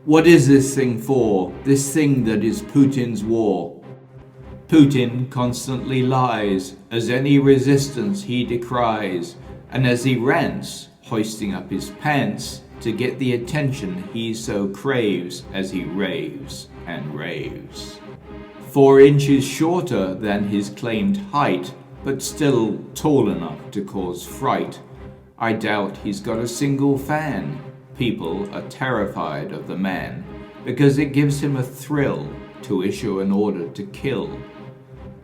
What is this thing for, this thing that is Putin's war? Putin constantly lies, as any resistance he decries, and as he rants, hoisting up his pants to get the attention he so craves as he raves and raves. 4 inches shorter than his claimed height, but still tall enough to cause fright. I doubt he's got a single fan. People are terrified of the man because it gives him a thrill to issue an order to kill.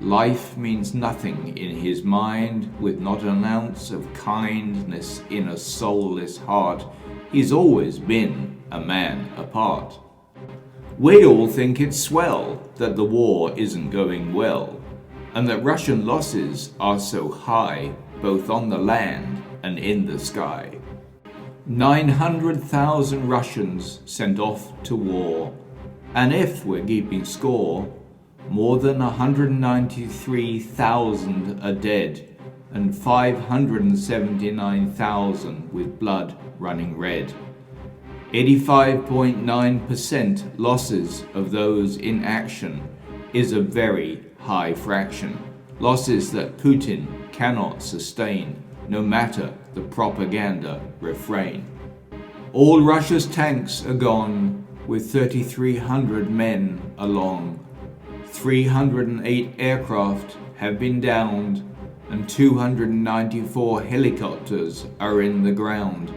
Life means nothing in his mind, with not an ounce of kindness in a soulless heart. He's always been a man apart. We all think it's swell that the war isn't going well, and that Russian losses are so high, both on the land and in the sky. 900,000 Russians sent off to war, and if we're keeping score, more than 193,000 are dead, and 579,000 with blood running red. 85.9% losses of those in action is a very high fraction. Losses that Putin cannot sustain, no matter the propaganda refrain. All Russia's tanks are gone, with 3,300 men along. 308 aircraft have been downed, and 294 helicopters are in the ground.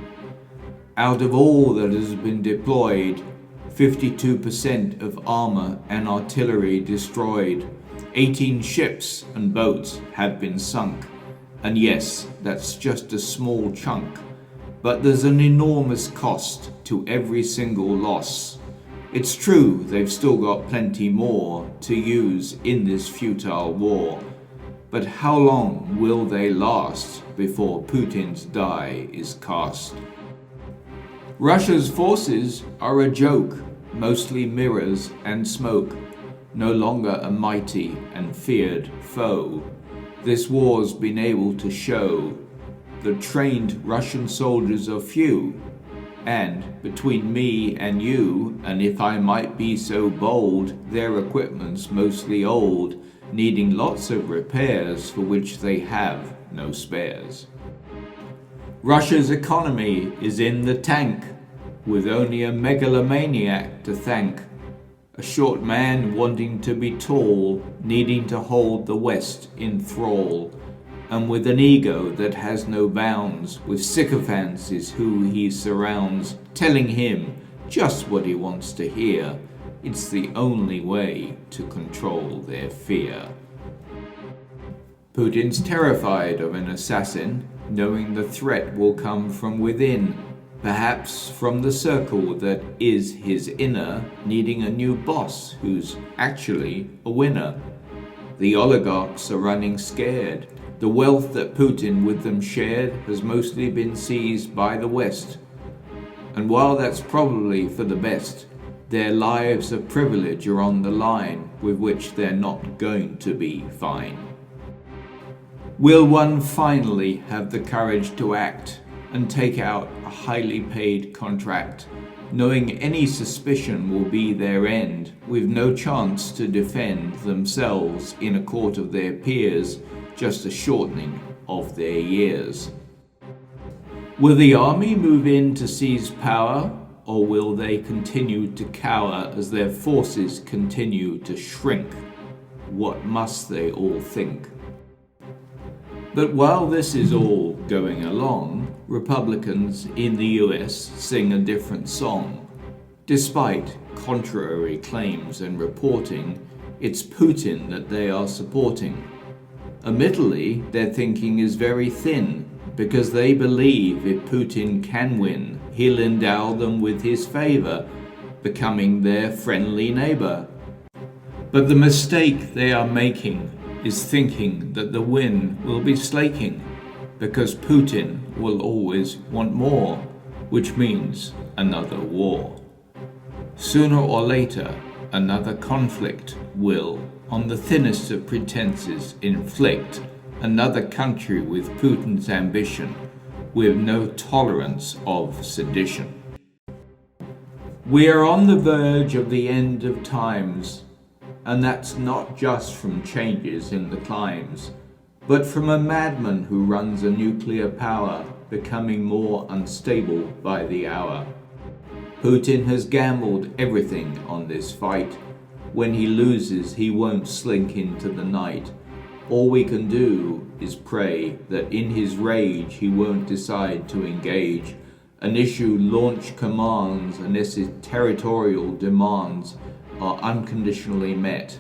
Out of all that has been deployed, 52% of armor and artillery destroyed. 18 ships and boats have been sunk. And yes, that's just a small chunk, but there's an enormous cost to every single loss. It's true they've still got plenty more to use in this futile war, but how long will they last before Putin's die is cast? Russia's forces are a joke, mostly mirrors and smoke, no longer a mighty and feared foe. This war's been able to show the trained Russian soldiers are few, and between me and you, and if I might be so bold, their equipment's mostly old, needing lots of repairs for which they have no spares. Russia's economy is in the tank, with only a megalomaniac to thank. A short man wanting to be tall, needing to hold the West in thrall, and with an ego that has no bounds, with sycophants is who he surrounds, telling him just what he wants to hear. It's the only way to control their fear. Putin's terrified of an assassin, knowing the threat will come from within, perhaps from the circle that is his inner, needing a new boss who's actually a winner. The oligarchs are running scared. The wealth that Putin with them shared has mostly been seized by the West. And while that's probably for the best, their lives of privilege are on the line, with which they're not going to be fine. Will one finally have the courage to act and take out a highly paid contract, knowing any suspicion will be their end, with no chance to defend themselves in a court of their peers, just a shortening of their years? Will the army move in to seize power, or will they continue to cower as their forces continue to shrink? What must they all think? But while this is all going along, Republicans in the US sing a different song. Despite contrary claims and reporting, it's Putin that they are supporting. Admittedly, their thinking is very thin, because they believe if Putin can win, he'll endow them with his favor, becoming their friendly neighbor. But the mistake they are making is thinking that the win will be slaking, because Putin will always want more, which means another war. Sooner or later, another conflict will, on the thinnest of pretenses, inflict another country with Putin's ambition, with no tolerance of sedition. We are on the verge of the end of times, and that's not just from changes in the climes, but from a madman who runs a nuclear power becoming more unstable by the hour. Putin has gambled everything on this fight. When he loses, he won't slink into the night. All we can do is pray that in his rage he won't decide to engage and issue launch commands unless his territorial demands are unconditionally met.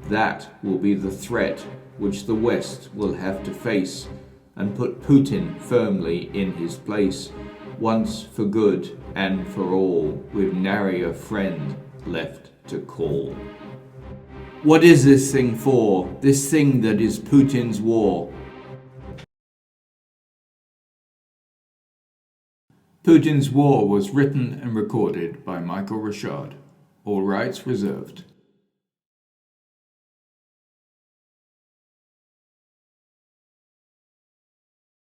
That will be the threat which the West will have to face and put Putin firmly in his place, once for good and for all, with nary a friend left to call. What is this thing for? This thing that is Putin's war? Putin's War was written and recorded by Michael Richard. All rights reserved.